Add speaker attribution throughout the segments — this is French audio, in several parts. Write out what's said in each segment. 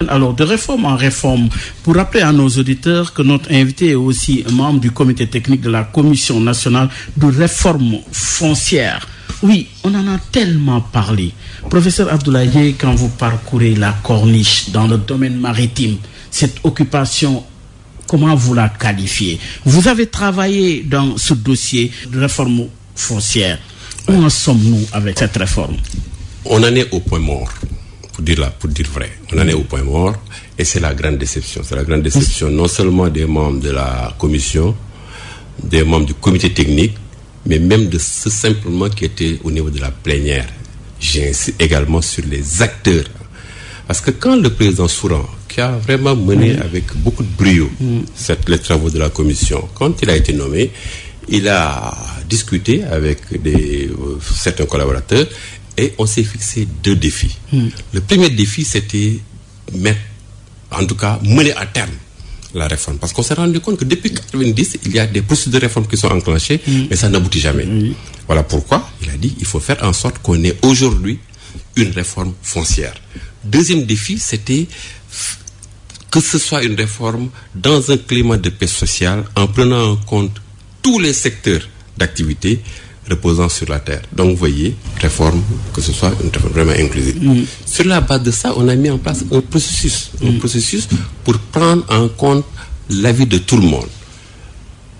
Speaker 1: Alors, de réforme en réforme, pour rappeler à nos auditeurs que notre invité est aussi membre du comité technique de la Commission nationale de réforme foncière. Oui, on en a tellement parlé. Professeur Abdoulaye, quand vous parcourez la corniche dans le domaine maritime, cette occupation, comment vous la qualifiez? Vous avez travaillé dans ce dossier de réforme foncière. Où en sommes-nous avec cette réforme?
Speaker 2: On en est au point mort. Pour dire vrai, on en est au point mort et c'est la grande déception. C'est la grande déception non seulement des membres de la commission, des membres du comité technique, mais même de ceux simplement qui étaient au niveau de la plénière. J'insiste également sur les acteurs. Parce que quand le président Souran, qui a vraiment mené avec beaucoup de brio les travaux de la commission, quand il a été nommé, il a discuté avec certains collaborateurs. Et on s'est fixé 2 défis. Le premier défi, c'était mener à terme la réforme. Parce qu'on s'est rendu compte que depuis 1990, il y a des processus de réforme qui sont enclenchés, mais ça n'aboutit jamais. Voilà pourquoi il a dit qu'il faut faire en sorte qu'on ait aujourd'hui une réforme foncière. Deuxième défi, c'était que ce soit une réforme dans un climat de paix sociale, en prenant en compte tous les secteurs d'activité reposant sur la terre. Donc, vous voyez, réforme, que ce soit une réforme vraiment inclusive. Sur la base de ça, on a mis en place un processus pour prendre en compte l'avis de tout le monde.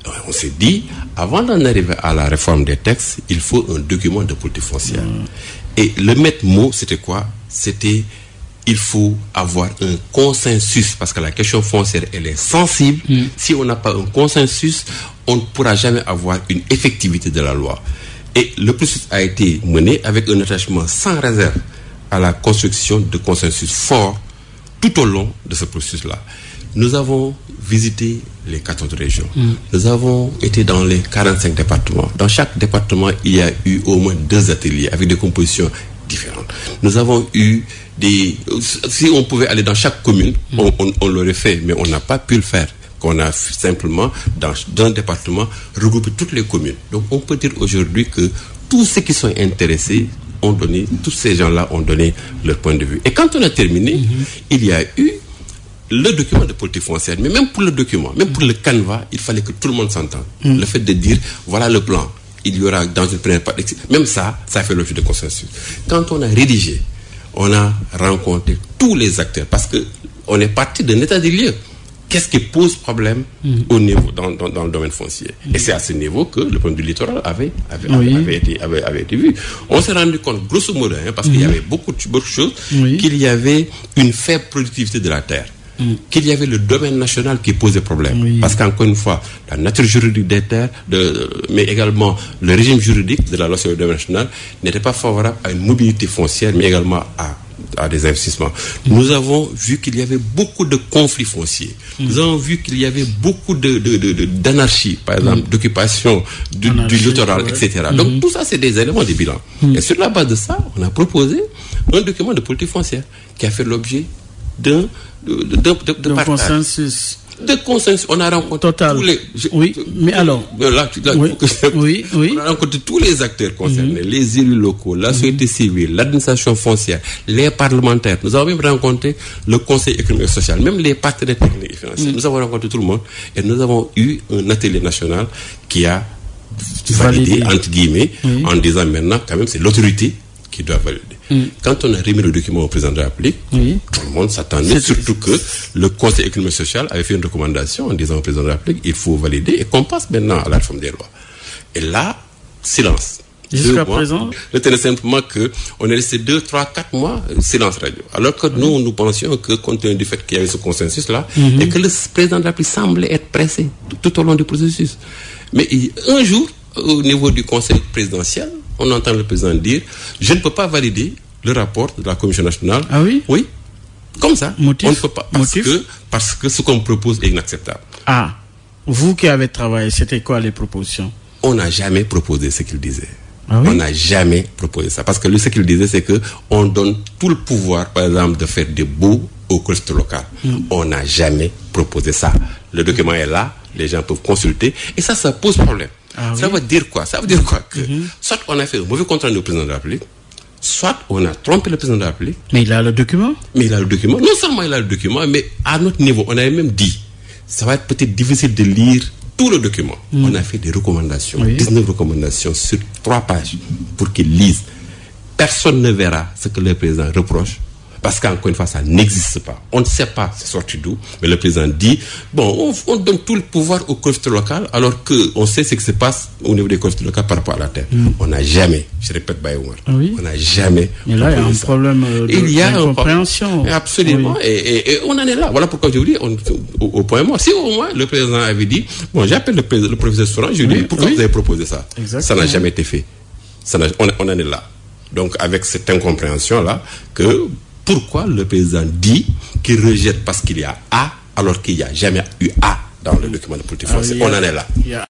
Speaker 2: Donc, on s'est dit, avant d'en arriver à la réforme des textes, il faut un document de politique foncière. Et le maître mot, c'était quoi? C'était, il faut avoir un consensus, parce que la question foncière, elle est sensible. Si on n'a pas un consensus, on ne pourra jamais avoir une effectivité de la loi. Et le processus a été mené avec un attachement sans réserve à la construction de consensus forts tout au long de ce processus-là. Nous avons visité les 14 régions. Nous avons été dans les 45 départements. Dans chaque département, il y a eu au moins 2 ateliers avec des compositions différentes. Nous avons eu si on pouvait aller dans chaque commune, on l'aurait fait, mais on n'a pas pu le faire. Qu'on a simplement, dans un département, regroupé toutes les communes. Donc, on peut dire aujourd'hui que tous ceux qui sont intéressés ont donné, tous ces gens-là ont donné leur point de vue. Et quand on a terminé, il y a eu le document de politique foncière. Mais même pour le document, même pour le canevas, il fallait que tout le monde s'entende. Le fait de dire, voilà le plan, il y aura dans une première partie, même ça fait l'objet de consensus. Quand on a rédigé, on a rencontré tous les acteurs, parce qu'on est parti d'un état des lieux. Qu'est-ce qui pose problème au niveau, dans le domaine foncier? Et c'est à ce niveau que le problème du littoral avait été vu. On s'est rendu compte, grosso modo, parce qu'il y avait beaucoup de choses, qu'il y avait une faible productivité de la terre, qu'il y avait le domaine national qui posait problème. Parce qu'encore une fois, la nature juridique des terres, mais également le régime juridique de la loi sur le domaine national n'était pas favorable à une mobilité foncière, mais également à des investissements. Nous avons vu qu'il y avait beaucoup de conflits fonciers. Nous avons vu qu'il y avait beaucoup d'anarchie, par exemple, d'occupation du littoral, etc. Donc tout ça, c'est des éléments du bilan. Et sur la base de ça, on a proposé un document de politique foncière qui a fait l'objet d'un
Speaker 1: consensus.
Speaker 2: De consensus, on a rencontré tous les...
Speaker 1: mais alors...
Speaker 2: On a rencontré tous les acteurs concernés, les élus locaux, la société civile, l'administration foncière, les parlementaires. Nous avons même rencontré le Conseil économique et social, même les partenaires techniques et financiers. Nous avons rencontré tout le monde et nous avons eu un atelier national qui a validé, entre guillemets, en disant maintenant, quand même, c'est l'autorité qui doit valider. Quand on a remis le document au président de la République, tout le monde s'attendait, surtout que le Conseil économique et social avait fait une recommandation en disant au président de la République, il faut valider et qu'on passe maintenant à la réforme des lois. Et là, silence.
Speaker 1: Jusqu'à présent,
Speaker 2: retenez simplement qu'on est resté 2, 3, 4 mois, silence radio. Alors que nous pensions que, compte tenu du fait qu'il y avait ce consensus-là, et que le président de la République semblait être pressé tout au long du processus. Mais un jour, au niveau du Conseil présidentiel, on entend le président dire, je ne peux pas valider le rapport de la Commission nationale.
Speaker 1: Ah oui?
Speaker 2: Oui. Comme ça.
Speaker 1: Motif?
Speaker 2: On ne peut pas. Parce que ce qu'on propose est inacceptable.
Speaker 1: Ah. Vous qui avez travaillé, c'était quoi les propositions?
Speaker 2: On n'a jamais proposé ce qu'il disait.
Speaker 1: Ah oui?
Speaker 2: On n'a jamais proposé ça. Parce que ce qu'il disait, c'est qu'on donne tout le pouvoir, par exemple, de faire des baux aux collectivités locales. On n'a jamais proposé ça. Le document est là, les gens peuvent consulter, et ça pose problème. Ça veut dire quoi? Ça veut dire quoi? Que soit on a fait un mauvais contrat au président de la République, soit on a trompé le président de la République.
Speaker 1: Mais il a le document.
Speaker 2: Mais il a le document. Non seulement il a le document, mais à notre niveau, on avait même dit, ça va être peut-être difficile de lire tout le document. On a fait des recommandations, 19 recommandations sur 3 pages pour qu'ils lisent. Personne ne verra ce que le président reproche. Parce qu'encore une fois, ça n'existe pas. On ne sait pas c'est sorti d'où. Mais le président dit, bon, on donne tout le pouvoir aux collectivités locales alors qu'on sait ce qui se passe au niveau des collectivités locales par rapport à la terre. On n'a jamais, je répète, Baye-Oumar, on n'a jamais...
Speaker 1: Et là, il y a un problème d'incompréhension.
Speaker 2: Absolument. Et on en est là. Voilà pourquoi je vous dis, au point mort. Si au moins le président avait dit, bon, j'appelle le professeur Souran, je lui dis, pourquoi vous avez proposé ça? Ça n'a jamais été fait. On en est là. Donc, avec cette incompréhension-là, que... Pourquoi le président dit qu'il rejette parce qu'il y a A alors qu'il n'y a jamais eu A dans le document de politique français? On en est là.